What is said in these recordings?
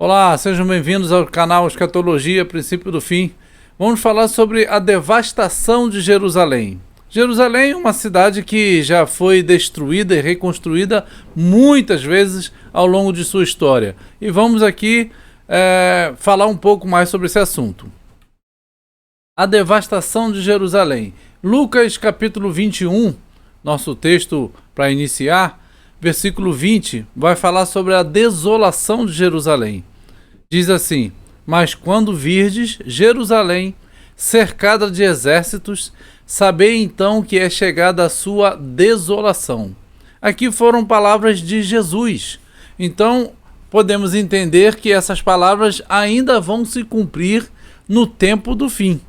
Olá, sejam bem-vindos ao canal Escatologia, Princípio do Fim. Vamos falar sobre a devastação de Jerusalém. Jerusalém é uma cidade que já foi destruída e reconstruída muitas vezes ao longo de sua história. E vamos aqui falar um pouco mais sobre esse assunto. A devastação de Jerusalém. Lucas capítulo 21, nosso texto para iniciar, versículo 20, vai falar sobre a desolação de Jerusalém. Diz assim: mas quando virdes Jerusalém cercada de exércitos, sabei então que é chegada a sua desolação. Aqui foram palavras de Jesus. Então, podemos entender que essas palavras ainda vão se cumprir no tempo do fim.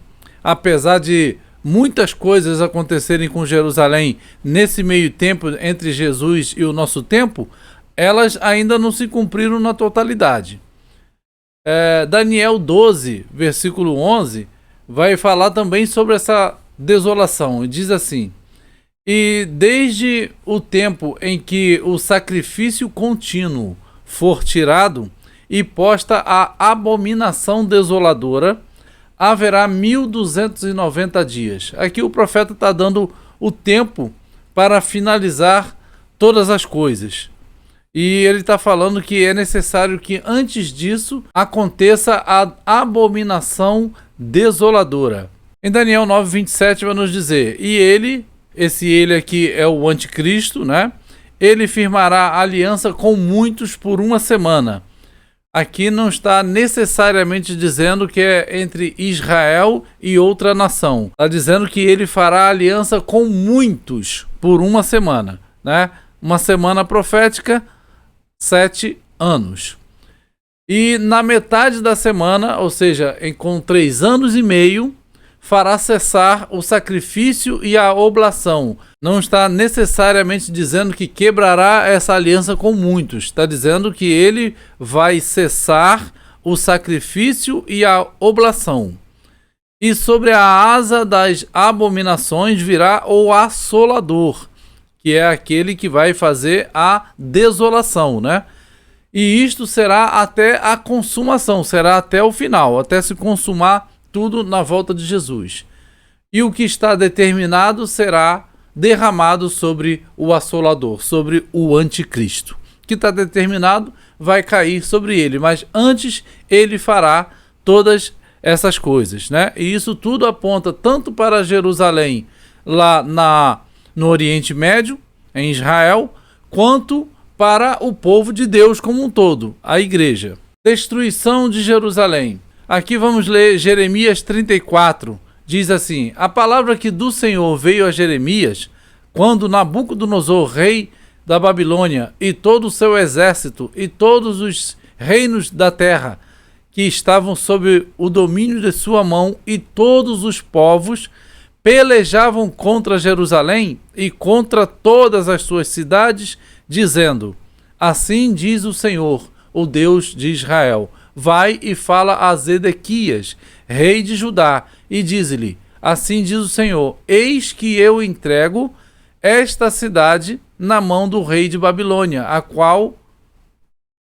Apesar de muitas coisas acontecerem com Jerusalém nesse meio tempo entre Jesus e o nosso tempo, elas ainda não se cumpriram na totalidade. Daniel 12, versículo 11, vai falar também sobre essa desolação. E diz assim: e desde o tempo em que o sacrifício contínuo for tirado e posta a abominação desoladora, haverá 1290 dias. Aqui o profeta está dando o tempo para finalizar todas as coisas. E ele está falando que é necessário que antes disso aconteça a abominação desoladora. Em Daniel 9:27 vai nos dizer: e ele aqui é o anticristo, né? Ele firmará aliança com muitos por uma semana. Aqui não está necessariamente dizendo que é entre Israel e outra nação. Está dizendo que ele fará aliança com muitos por uma semana, né? Uma semana profética, 7 anos. E na metade da semana, ou seja, com 3 anos e meio, fará cessar o sacrifício e a oblação. Não está necessariamente dizendo que quebrará essa aliança com muitos. Está dizendo que ele vai cessar o sacrifício e a oblação. E sobre a asa das abominações virá o assolador, que é aquele que vai fazer a desolação, né? E isto será até a consumação, será até o final, até se consumar tudo na volta de Jesus. E o que está determinado será derramado sobre o assolador, sobre o anticristo. O que está determinado vai cair sobre ele, mas antes ele fará todas essas coisas, né? E isso tudo aponta tanto para Jerusalém, lá no Oriente Médio, em Israel, quanto para o povo de Deus como um todo, a igreja. Destruição de Jerusalém. Aqui vamos ler Jeremias 34. Diz assim: a palavra que do Senhor veio a Jeremias, quando Nabucodonosor, rei da Babilônia, e todo o seu exército, e todos os reinos da terra, que estavam sob o domínio de sua mão, e todos os povos, pelejavam contra Jerusalém e contra todas as suas cidades, dizendo: assim diz o Senhor, o Deus de Israel: vai e fala a Zedequias, rei de Judá, e diz-lhe: assim diz o Senhor, eis que eu entrego esta cidade na mão do rei de Babilônia, a qual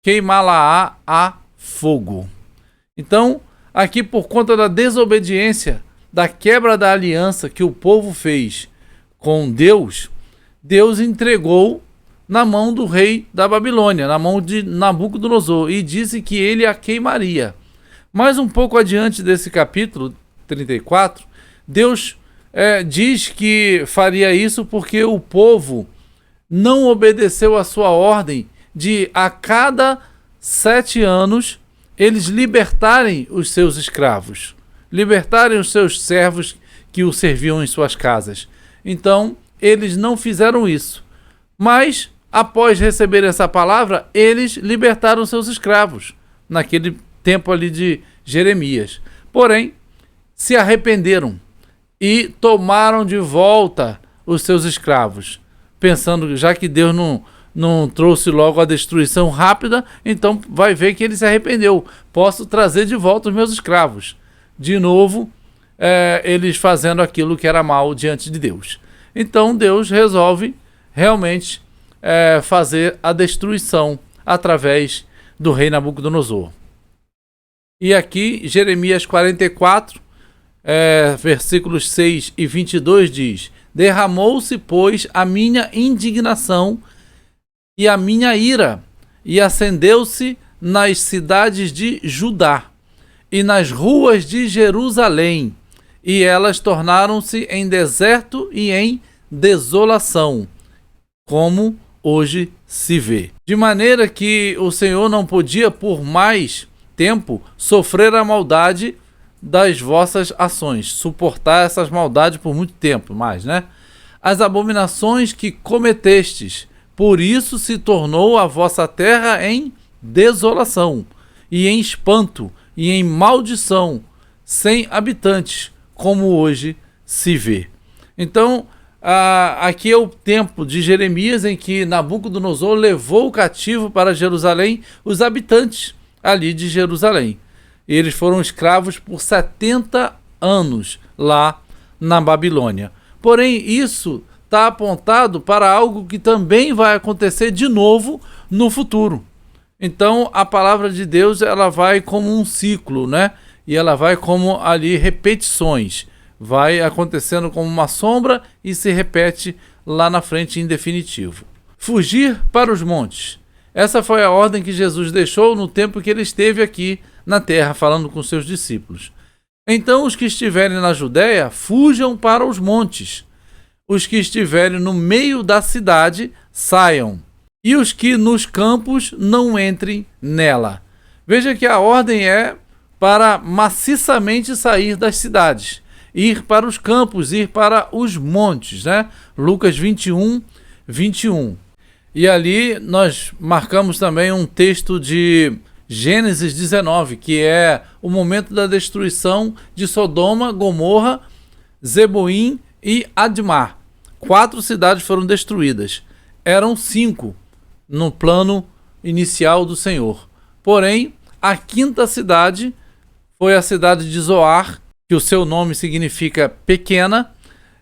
queimá-la-á a fogo. Então, aqui por conta da desobediência, da quebra da aliança que o povo fez com Deus, Deus entregou na mão do rei da Babilônia, na mão de Nabucodonosor, e disse que ele a queimaria. Mais um pouco adiante desse capítulo 34, Deus diz que faria isso porque o povo não obedeceu a sua ordem de, a cada 7 anos, eles libertarem os seus escravos, libertarem os seus servos que o serviam em suas casas. Então, eles não fizeram isso. Mas, após receber essa palavra, eles libertaram seus escravos, naquele tempo ali de Jeremias. Porém, se arrependeram e tomaram de volta os seus escravos, pensando, já que Deus não trouxe logo a destruição rápida, então vai ver que ele se arrependeu. Posso trazer de volta os meus escravos. De novo, eles fazendo aquilo que era mal diante de Deus. Então Deus resolve realmente fazer a destruição através do rei Nabucodonosor. E aqui, Jeremias 44, versículos 6 e 22 diz: derramou-se, pois, a minha indignação e a minha ira, e acendeu-se nas cidades de Judá e nas ruas de Jerusalém, e elas tornaram-se em deserto e em desolação, como hoje se vê. De maneira que o Senhor não podia por mais tempo sofrer a maldade das vossas ações, suportar essas maldades por muito tempo mais, né? As abominações que cometestes, por isso se tornou a vossa terra em desolação, e em espanto, e em maldição, sem habitantes, como hoje se vê. Então, aqui é o tempo de Jeremias em que Nabucodonosor levou cativo para Jerusalém os habitantes ali de Jerusalém. Eles foram escravos por 70 anos lá na Babilônia. Porém, isso está apontado para algo que também vai acontecer de novo no futuro. Então, a palavra de Deus, ela vai como um ciclo, né? E ela vai como ali repetições. Vai acontecendo como uma sombra e se repete lá na frente em definitivo. Fugir para os montes. Essa foi a ordem que Jesus deixou no tempo que ele esteve aqui na terra, falando com seus discípulos. Então, os que estiverem na Judéia, fujam para os montes. Os que estiverem no meio da cidade, saiam. E os que nos campos, não entrem nela. Veja que a ordem é para maciçamente sair das cidades, ir para os campos, ir para os montes, né? Lucas 21, 21. E ali nós marcamos também um texto de Gênesis 19, que é o momento da destruição de Sodoma, Gomorra, Zeboim e Admar. 4 cidades foram destruídas. Eram 5 no plano inicial do Senhor. Porém, a 5ª cidade foi a cidade de Zoar, que o seu nome significa pequena.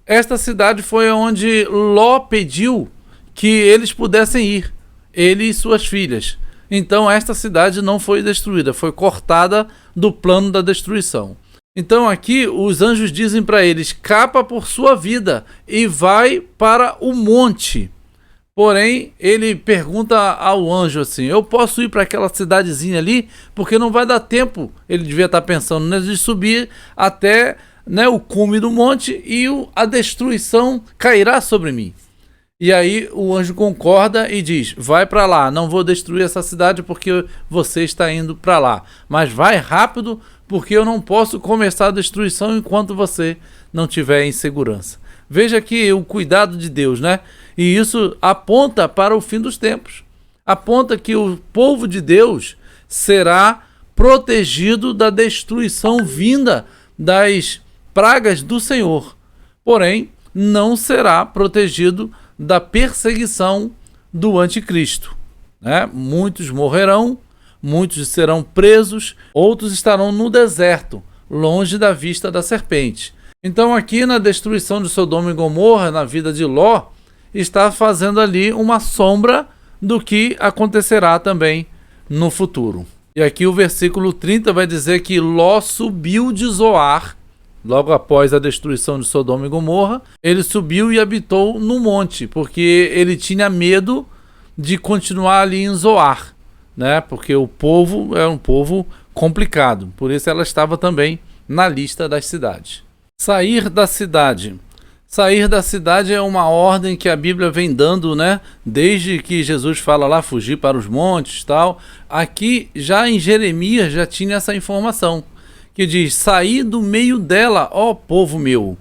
Esta cidade foi onde Ló pediu que eles pudessem ir, ele e suas filhas. Então esta cidade não foi destruída, foi cortada do plano da destruição. Então aqui os anjos dizem para eles: capa por sua vida e vai para o monte. Porém, ele pergunta ao anjo assim: eu posso ir para aquela cidadezinha ali? Porque não vai dar tempo, ele devia estar pensando, né, de subir até, né, o cume do monte e a destruição cairá sobre mim. E aí o anjo concorda e diz: vai para lá, não vou destruir essa cidade porque você está indo para lá. Mas vai rápido, porque eu não posso começar a destruição enquanto você não estiver em segurança. Veja aqui o cuidado de Deus, né? E isso aponta para o fim dos tempos. Aponta que o povo de Deus será protegido da destruição vinda das pragas do Senhor. Porém, não será protegido da perseguição do anticristo, né? Muitos morrerão, muitos serão presos, outros estarão no deserto, longe da vista da serpente. Então aqui na destruição de Sodoma e Gomorra, na vida de Ló, está fazendo ali uma sombra do que acontecerá também no futuro. E aqui o versículo 30 vai dizer que Ló subiu de Zoar. Logo após a destruição de Sodoma e Gomorra, ele subiu e habitou no monte, porque ele tinha medo de continuar ali em Zoar, né? Porque o povo era um povo complicado, por isso ela estava também na lista das cidades. Sair da cidade. Sair da cidade é uma ordem que a Bíblia vem dando, né? Desde que Jesus fala lá, fugir para os montes e tal. Aqui, já em Jeremias, já tinha essa informação, que diz: saí do meio dela, ó povo meu,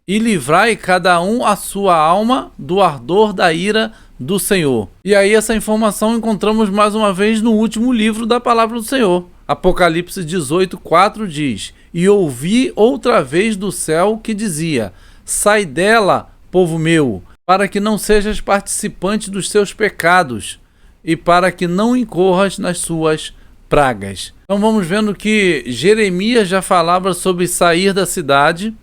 e livrai cada um a sua alma do ardor da ira do Senhor. E aí essa informação encontramos mais uma vez no último livro da palavra do Senhor. Apocalipse 18:4 diz: e ouvi outra vez do céu que dizia: sai dela, povo meu, para que não sejas participante dos seus pecados e para que não incorras nas suas pragas. Então vamos vendo que Jeremias já falava sobre sair da cidade.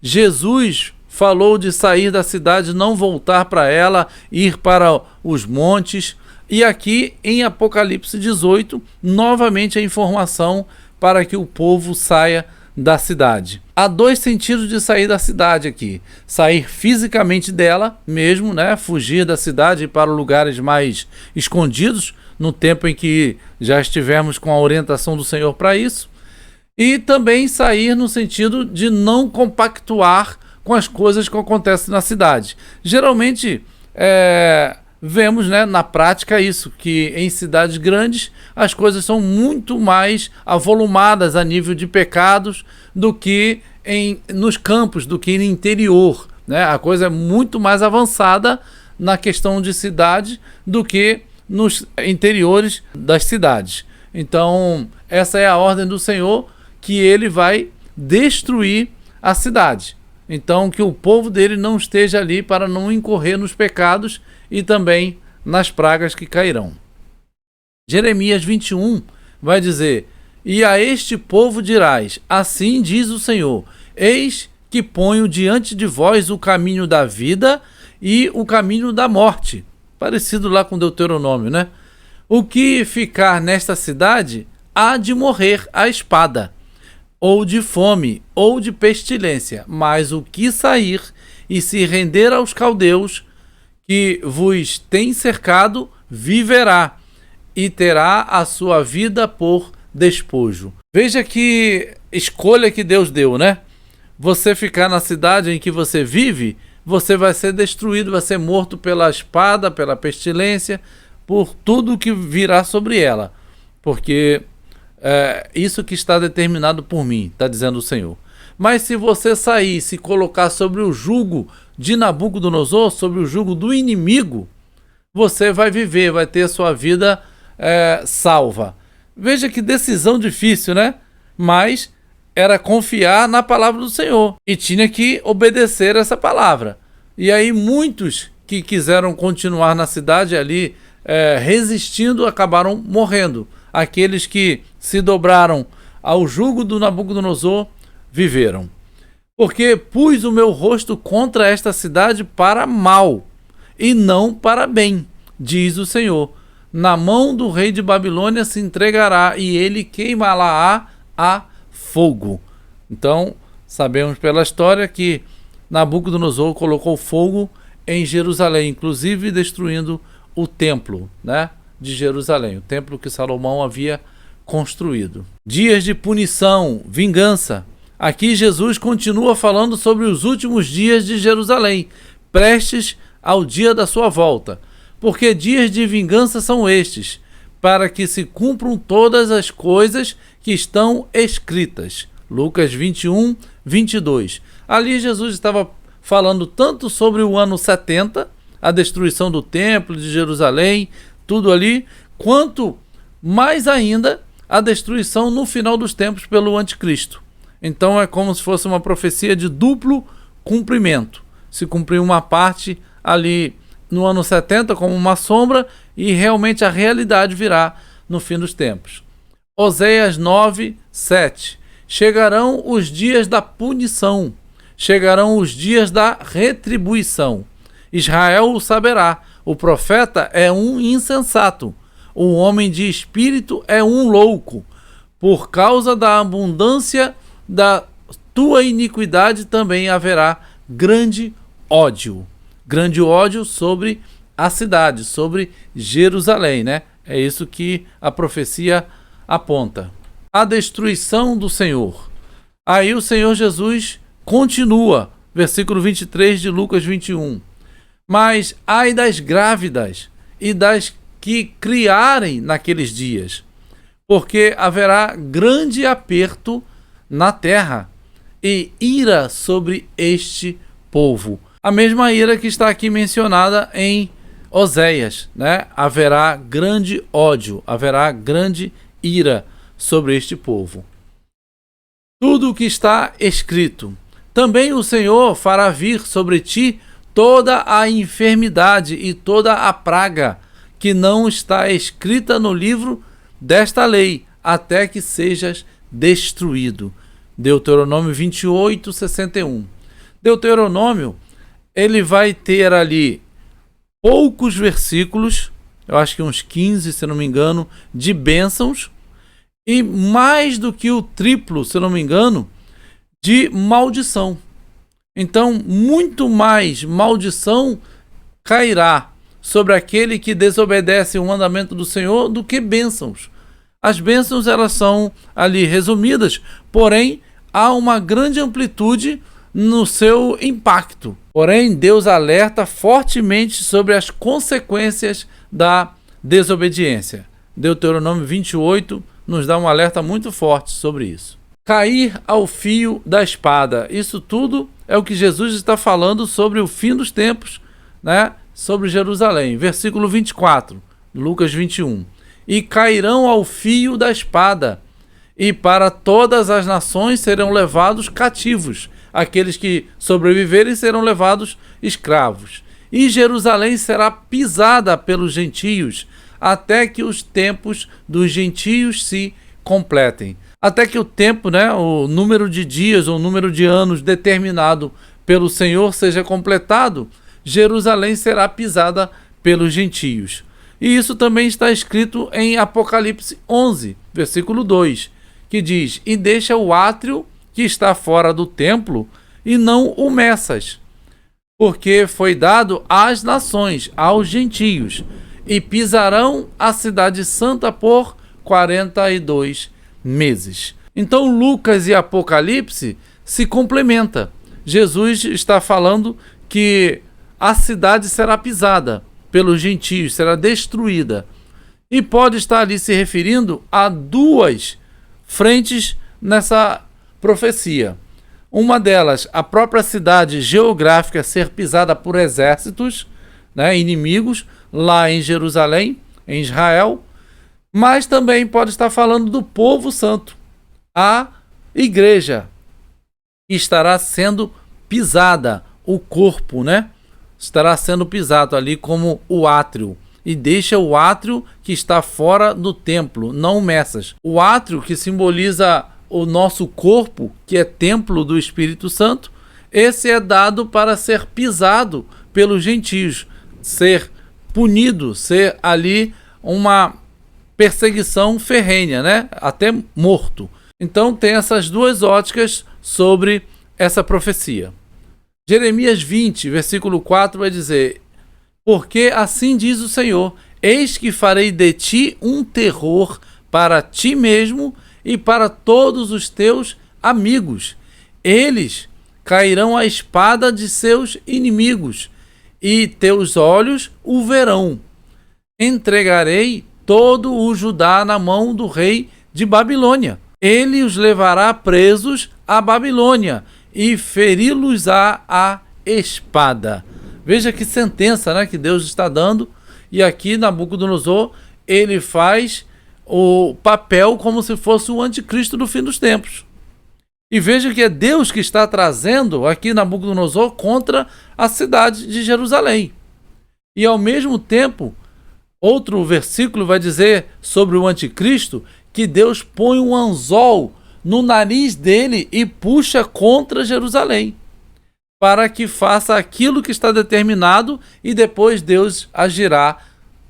Jesus falou de sair da cidade, não voltar para ela, ir para os montes. E aqui em Apocalipse 18, novamente a informação para que o povo saia da cidade. Há dois sentidos de sair da cidade aqui: sair fisicamente dela mesmo, né? Fugir da cidade para lugares mais escondidos, no tempo em que já estivermos com a orientação do Senhor para isso, e também sair no sentido de não compactuar com as coisas que acontecem na cidade. Geralmente vemos, né, na prática isso, que em cidades grandes as coisas são muito mais avolumadas a nível de pecados do que nos campos, do que no interior, né? A coisa é muito mais avançada na questão de cidade do que nos interiores das cidades. Então, essa é a ordem do Senhor, que ele vai destruir a cidade. Então, que o povo dele não esteja ali para não incorrer nos pecados e também nas pragas que cairão. Jeremias 21 vai dizer: e a este povo dirás, assim diz o Senhor, eis que ponho diante de vós o caminho da vida e o caminho da morte. Parecido lá com Deuteronômio, né? O que ficar nesta cidade há de morrer à espada, ou de fome, ou de pestilência, mas o que sair e se render aos caldeus, que vos tem cercado, viverá, e terá a sua vida por despojo. Veja que escolha que Deus deu, né? Você ficar na cidade em que você vive, você vai ser destruído, vai ser morto pela espada, pela pestilência, por tudo que virá sobre ela. Porque isso que está determinado por mim, está dizendo o Senhor. Mas se você sair e se colocar sobre o jugo de Nabucodonosor, sobre o jugo do inimigo, você vai viver, vai ter a sua vida salva. Veja que decisão difícil, né? Mas era confiar na palavra do Senhor e tinha que obedecer essa palavra. E aí muitos que quiseram continuar na cidade ali resistindo acabaram morrendo. Aqueles que se dobraram ao jugo do Nabucodonosor viveram. Porque pus o meu rosto contra esta cidade para mal e não para bem, diz o Senhor. Na mão do rei de Babilônia se entregará e ele queimará a fogo. Então, sabemos pela história que Nabucodonosor colocou fogo em Jerusalém, inclusive destruindo o templo, né, de Jerusalém, o templo que Salomão havia construído. Dias de punição, vingança. Aqui Jesus continua falando sobre os últimos dias de Jerusalém, prestes ao dia da sua volta. Porque dias de vingança são estes, para que se cumpram todas as coisas que estão escritas. Lucas 21, 22. Ali Jesus estava falando tanto sobre o ano 70, a destruição do templo de Jerusalém, tudo ali, quanto mais ainda a destruição no final dos tempos pelo anticristo. Então é como se fosse uma profecia de duplo cumprimento. Se cumpriu uma parte ali no ano 70 como uma sombra e realmente a realidade virá no fim dos tempos. Oséias 9, 7. Chegarão os dias da punição, chegarão os dias da retribuição. Israel o saberá, o profeta é um insensato, o homem de espírito é um louco. Por causa da abundância da tua iniquidade também haverá grande ódio sobre a cidade, sobre Jerusalém, né? É isso que a profecia aponta. A destruição do Senhor. Aí o Senhor Jesus continua, versículo 23 de Lucas 21. Mas ai das grávidas e das que criarem naqueles dias, porque haverá grande aperto na terra e ira sobre este povo. A mesma ira que está aqui mencionada em Oséias, né? Haverá grande ódio, haverá grande ira sobre este povo. Tudo o que está escrito. Também o Senhor fará vir sobre ti toda a enfermidade e toda a praga que não está escrita no livro desta lei, até que sejas destruído. Deuteronômio 28, 61. Deuteronômio, ele vai ter ali poucos versículos, eu acho que uns 15, se não me engano, de bênçãos, e mais do que o triplo, se eu não me engano, de maldição. Então, muito mais maldição cairá sobre aquele que desobedece o mandamento do Senhor do que bênçãos. As bênçãos, elas são ali resumidas, porém há uma grande amplitude no seu impacto. Porém, Deus alerta fortemente sobre as consequências da desobediência. Deuteronômio 28 nos dá um alerta muito forte sobre isso. Cair ao fio da espada. Isso tudo é o que Jesus está falando sobre o fim dos tempos, né? Sobre Jerusalém. Versículo 24, Lucas 21. E cairão ao fio da espada, e para todas as nações serão levados cativos. Aqueles que sobreviverem serão levados escravos. E Jerusalém será pisada pelos gentios, até que os tempos dos gentios se completem. Até que o tempo, né, o número de dias ou número de anos determinado pelo Senhor seja completado, Jerusalém será pisada pelos gentios. E isso também está escrito em Apocalipse 11, versículo 2, que diz: e deixa o átrio que está fora do templo e não o meças, porque foi dado às nações, aos gentios, e pisarão a cidade santa por 42 meses. Então Lucas e Apocalipse se complementam. Jesus está falando que a cidade será pisada pelos gentios, será destruída. E pode estar ali se referindo a duas frentes nessa profecia. Uma delas, a própria cidade geográfica ser pisada por exércitos, né, inimigos, lá em Jerusalém, em Israel, mas também pode estar falando do povo santo, a igreja, que estará sendo pisada, o corpo, né? Estará sendo pisado ali como o átrio. E deixa o átrio que está fora do templo, não meças. O átrio, que simboliza o nosso corpo, que é templo do Espírito Santo, esse é dado para ser pisado pelos gentios, ser punido, ser ali uma perseguição ferrenha, né? Até morto. Então tem essas duas óticas sobre essa profecia. Jeremias 20, versículo 4 vai dizer: porque assim diz o Senhor, eis que farei de ti um terror para ti mesmo e para todos os teus amigos. Eles cairão à espada de seus inimigos, e teus olhos o verão. Entregarei todo o Judá na mão do rei de Babilônia. Ele os levará presos à Babilônia e feri-los-á a espada. Veja que sentença, né, que Deus está dando. E aqui Nabucodonosor, ele faz o papel como se fosse o anticristo do fim dos tempos. E veja que é Deus que está trazendo aqui Nabucodonosor contra a cidade de Jerusalém. E ao mesmo tempo, outro versículo vai dizer sobre o anticristo que Deus põe um anzol no nariz dele e puxa contra Jerusalém, para que faça aquilo que está determinado, e depois Deus agirá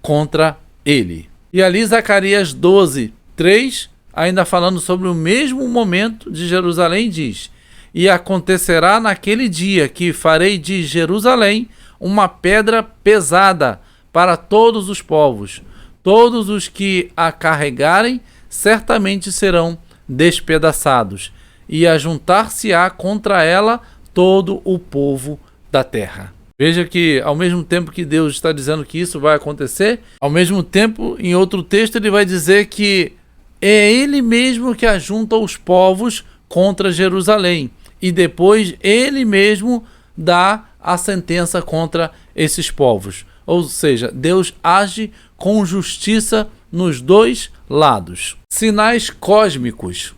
contra ele. E ali Zacarias 12, 3, ainda falando sobre o mesmo momento de Jerusalém, diz: e acontecerá naquele dia que farei de Jerusalém uma pedra pesada para todos os povos. Todos os que a carregarem certamente serão despedaçados, e ajuntar-se-á contra ela todo o povo da terra. Veja que ao mesmo tempo que Deus está dizendo que isso vai acontecer, ao mesmo tempo, em outro texto, ele vai dizer que é ele mesmo que ajunta os povos contra Jerusalém, e depois ele mesmo dá a sentença contra esses povos. Ou seja, Deus age com justiça nos dois lados. Sinais cósmicos.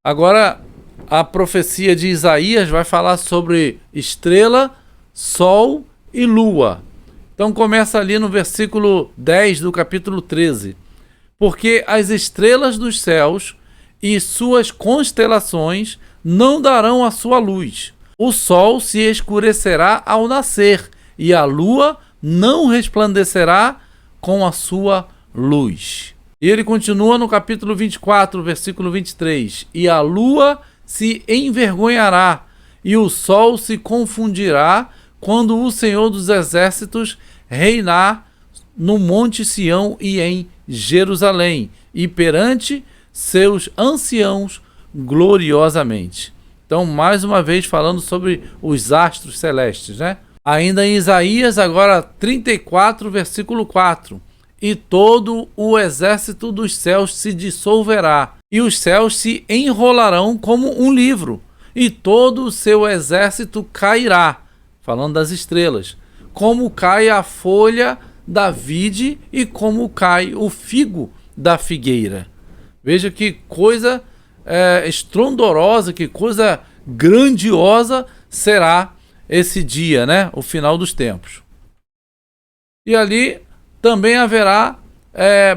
Agora, a profecia de Isaías vai falar sobre estrela, sol e lua. Então começa ali no versículo 10 do capítulo 13. Porque as estrelas dos céus e suas constelações não darão a sua luz. O sol se escurecerá ao nascer, e a lua não resplandecerá com a sua luz. E ele continua no capítulo 24, versículo 23. E a lua se envergonhará, e o sol se confundirá, quando o Senhor dos Exércitos reinar no Monte Sião e em Jerusalém, e perante seus anciãos gloriosamente. Então, mais uma vez falando sobre os astros celestes, né? Ainda em Isaías, agora 34, versículo 4. E todo o exército dos céus se dissolverá, e os céus se enrolarão como um livro, e todo o seu exército cairá, falando das estrelas, como cai a folha da vide e como cai o figo da figueira. Veja que coisa estrondorosa, que coisa grandiosa será esse dia, né? O final dos tempos. E ali também haverá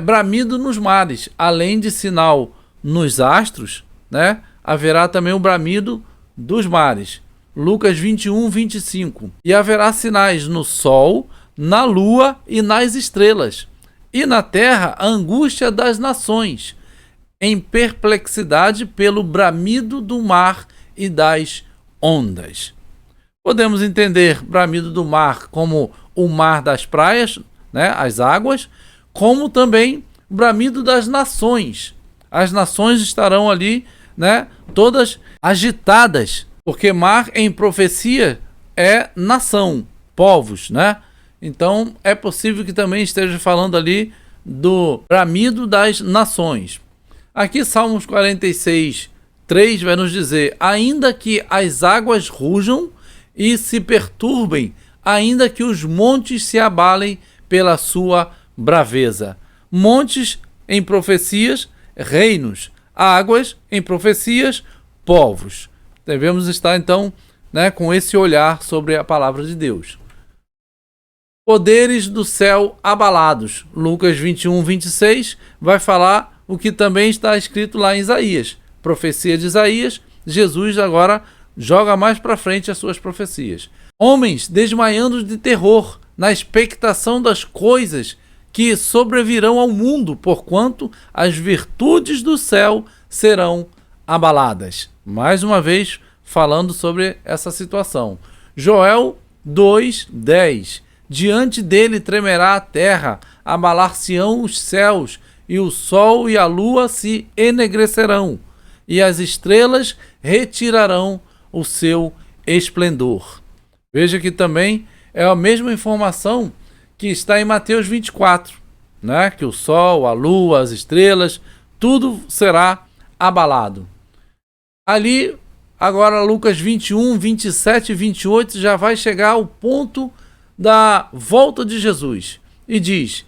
bramido nos mares, além de sinal nos astros, né? Haverá também o bramido dos mares. Lucas 21, 25. E haverá sinais no sol, na lua e nas estrelas, e na terra a angústia das nações, em perplexidade pelo bramido do mar e das ondas. Podemos entender bramido do mar como o mar das praias, né, as águas, como também bramido das nações. As nações estarão ali, né, todas agitadas, porque mar em profecia é nação, povos, né? Então é possível que também esteja falando ali do bramido das nações. Aqui Salmos 46, 3 vai nos dizer: ainda que as águas rujam e se perturbem, ainda que os montes se abalem pela sua braveza. Montes em profecias, reinos. Águas em profecias, povos. Devemos estar então, né, com esse olhar sobre a palavra de Deus. Poderes do céu abalados. Lucas 21, 26 vai falar o que também está escrito lá em Isaías. Profecia de Isaías, Jesus agora joga mais para frente as suas profecias. Homens desmaiando de terror, na expectação das coisas que sobrevirão ao mundo, porquanto as virtudes do céu serão abaladas. Mais uma vez falando sobre essa situação. Joel 2:10. Diante dele tremerá a terra, abalar-se-ão os céus, e o sol e a lua se enegrecerão, e as estrelas retirarão o seu esplendor. Veja que também é a mesma informação que está em Mateus 24, né? Que o sol, a lua, as estrelas, tudo será abalado. Ali, agora Lucas 21, 27 e 28 já vai chegar ao ponto da volta de Jesus. E diz: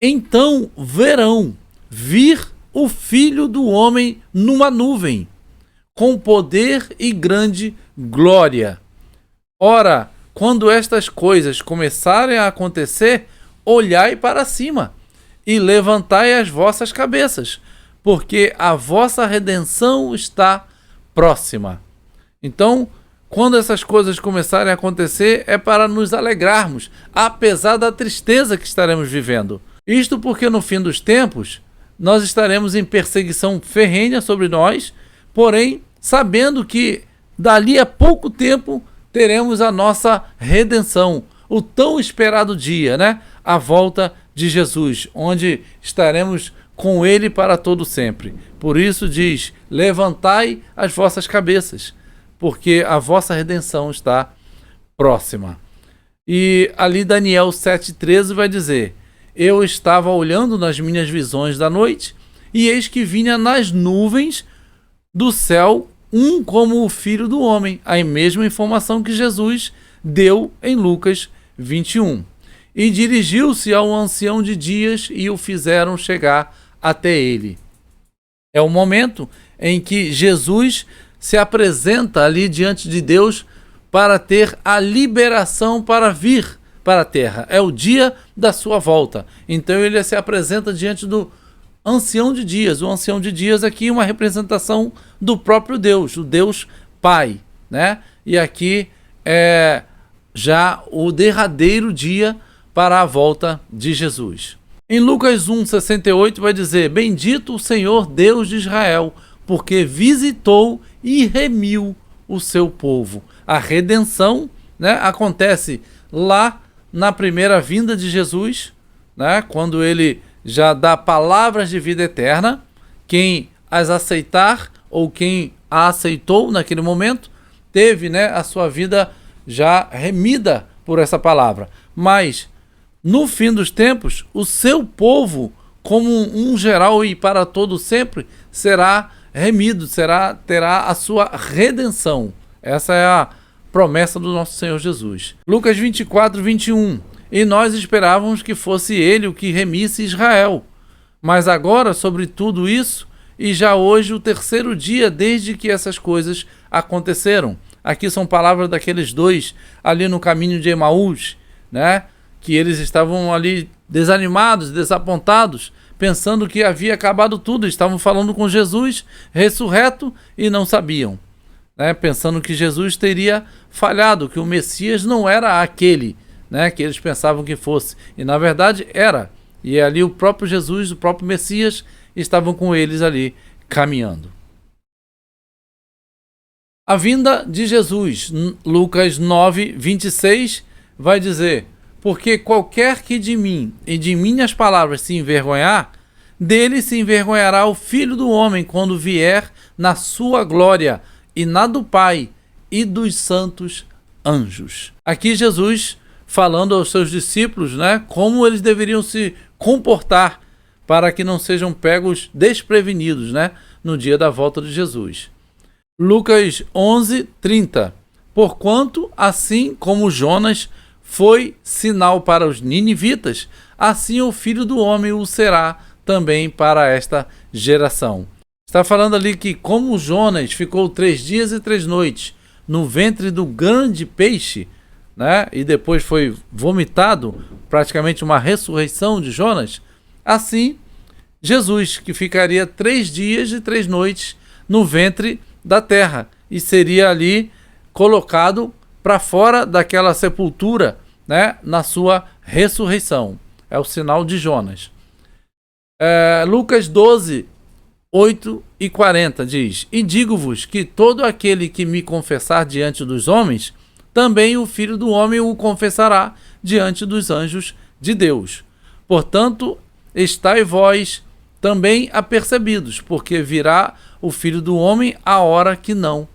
então verão vir o Filho do Homem numa nuvem, com poder e grande glória. Ora, quando estas coisas começarem a acontecer, olhai para cima e levantai as vossas cabeças, porque a vossa redenção está próxima. Então, quando essas coisas começarem a acontecer, é para nos alegrarmos, apesar da tristeza que estaremos vivendo. Isto porque no fim dos tempos, nós estaremos em perseguição ferrenha sobre nós, porém, sabendo que dali a pouco tempo teremos a nossa redenção, o tão esperado dia, né? A volta de Jesus, onde estaremos com ele para todo sempre. Por isso diz: levantai as vossas cabeças, porque a vossa redenção está próxima. E ali Daniel 7,13 vai dizer: eu estava olhando nas minhas visões da noite, e eis que vinha nas nuvens do céu um como o Filho do Homem, a mesma informação que Jesus deu em Lucas 21. E dirigiu-se ao ancião de dias e o fizeram chegar até ele. É o momento em que Jesus se apresenta ali diante de Deus para ter a liberação para vir para a terra. É o dia da sua volta. Então ele se apresenta diante do ancião de dias. O ancião de dias aqui é uma representação do próprio Deus, o Deus Pai, né? E aqui é já o derradeiro dia para a volta de Jesus. Em Lucas 1,68 vai dizer: bendito o Senhor Deus de Israel, porque visitou e remiu o seu povo. A redenção, né, acontece lá na primeira vinda de Jesus, né, quando ele já dá palavras de vida eterna. Quem as aceitar ou quem a aceitou naquele momento teve, né, a sua vida já remida por essa palavra. Mas no fim dos tempos, o seu povo, como um geral e para todo sempre, será remido, terá a sua redenção. Essa é a promessa do nosso Senhor Jesus. Lucas 24, 21. E nós esperávamos que fosse ele o que remisse Israel. Mas agora, sobre tudo isso, e já hoje o terceiro dia desde que essas coisas aconteceram. Aqui são palavras daqueles dois ali no caminho de Emaús, né? Que eles estavam ali desanimados, desapontados, pensando que havia acabado tudo. Estavam falando com Jesus ressurreto e não sabiam, né? Pensando que Jesus teria falhado, que o Messias não era aquele, né, que eles pensavam que fosse. E na verdade era. E ali o próprio Jesus, o próprio Messias, estavam com eles ali caminhando. A vinda de Jesus, Lucas 9, 26, vai dizer: porque qualquer que de mim e de minhas palavras se envergonhar, dele se envergonhará o Filho do Homem quando vier na sua glória e na do Pai e dos santos anjos. Aqui Jesus falando aos seus discípulos, né, como eles deveriam se comportar para que não sejam pegos desprevenidos, né, no dia da volta de Jesus. Lucas 11, 30. Porquanto, assim como Jonas foi sinal para os ninivitas, assim o Filho do Homem o será também para esta geração. Está falando ali que como Jonas ficou 3 dias e 3 noites no ventre do grande peixe, né, e depois foi vomitado, praticamente uma ressurreição de Jonas, assim Jesus, que ficaria 3 dias e 3 noites no ventre da terra e seria ali colocado para fora daquela sepultura, né, na sua ressurreição. É o sinal de Jonas. Lucas 12, 8 e 40 diz: e digo-vos que todo aquele que me confessar diante dos homens, também o Filho do Homem o confessará diante dos anjos de Deus. Portanto, estai vós também apercebidos, porque virá o Filho do Homem a hora que não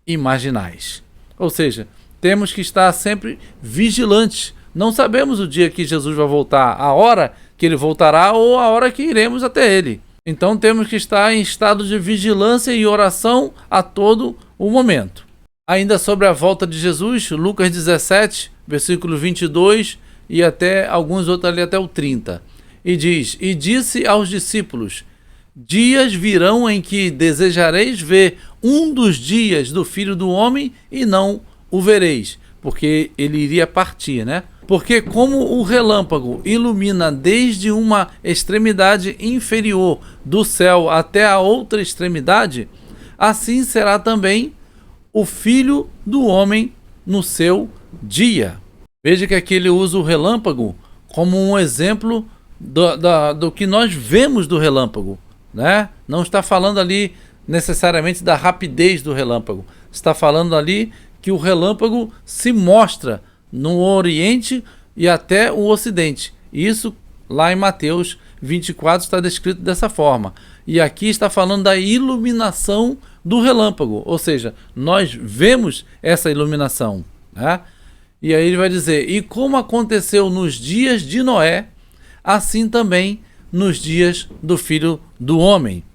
imaginais. Ou seja, temos que estar sempre vigilantes. Não sabemos o dia que Jesus vai voltar, a hora que ele voltará ou a hora que iremos até ele. Então temos que estar em estado de vigilância e oração a todo o momento. Ainda sobre a volta de Jesus, Lucas 17, versículo 22 e até alguns outros ali até o 30. E diz: e disse aos discípulos: dias virão em que desejareis ver um dos dias do Filho do Homem e não o vereis, porque ele iria partir, né? Porque como o relâmpago ilumina desde uma extremidade inferior do céu até a outra extremidade, assim será também o Filho do Homem no seu dia. Veja que aqui ele usa o relâmpago como um exemplo do que nós vemos do relâmpago, né? Não está falando ali necessariamente da rapidez do relâmpago. Está falando ali que o relâmpago se mostra no Oriente e até o Ocidente. Isso lá em Mateus 24 está descrito dessa forma. E aqui está falando da iluminação do relâmpago, ou seja, nós vemos essa iluminação, né? E aí ele vai dizer: e como aconteceu nos dias de Noé, assim também nos dias do Filho do Homem.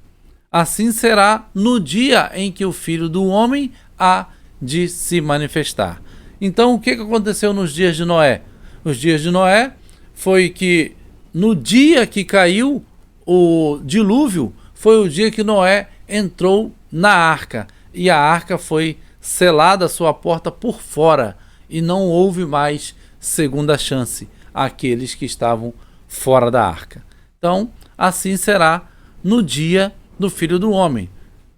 Assim será no dia em que o Filho do Homem há de se manifestar. Então, o que aconteceu nos dias de Noé? Os dias de Noé foi que no dia que caiu o dilúvio, foi o dia que Noé entrou na arca. E a arca foi selada a sua porta por fora. E não houve mais segunda chance àqueles que estavam fora da arca. Então, assim será no dia do Filho do Homem.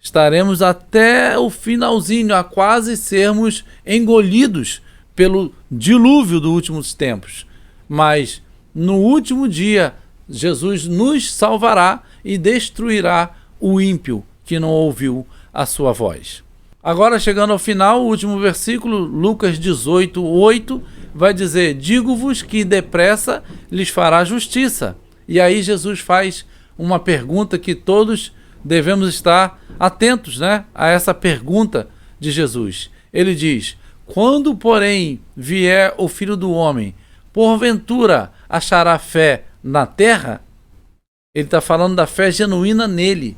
Estaremos até o finalzinho, a quase sermos engolidos pelo dilúvio dos últimos tempos. Mas no último dia, Jesus nos salvará e destruirá o ímpio que não ouviu a sua voz. Agora, chegando ao final, o último versículo, Lucas 18:8, vai dizer: digo-vos que depressa lhes fará justiça. E aí Jesus faz uma pergunta que todos devemos estar atentos, né, a essa pergunta de Jesus. Ele diz: quando, porém, vier o Filho do Homem, porventura achará fé na terra? Ele está falando da fé genuína nele.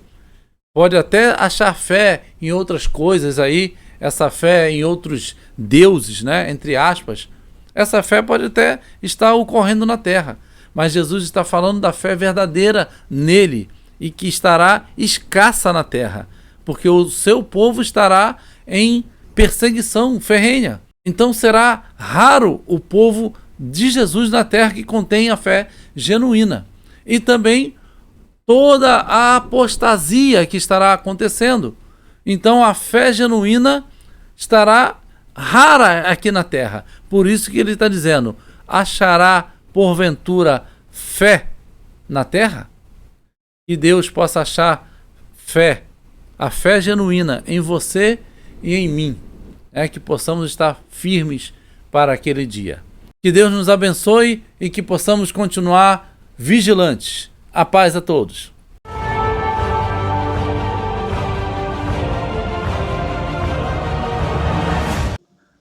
Pode até achar fé em outras coisas aí, essa fé em outros deuses, né, entre aspas. Essa fé pode até estar ocorrendo na terra, mas Jesus está falando da fé verdadeira nele e que estará escassa na terra, porque o seu povo estará em perseguição ferrenha. Então será raro o povo de Jesus na terra que contém a fé genuína. E também toda a apostasia que estará acontecendo. Então a fé genuína estará rara aqui na terra. Por isso que ele está dizendo: achará porventura fé na terra? Que Deus possa achar fé, a fé genuína em você e em mim, que possamos estar firmes para aquele dia. Que Deus nos abençoe e que possamos continuar vigilantes. A paz a todos.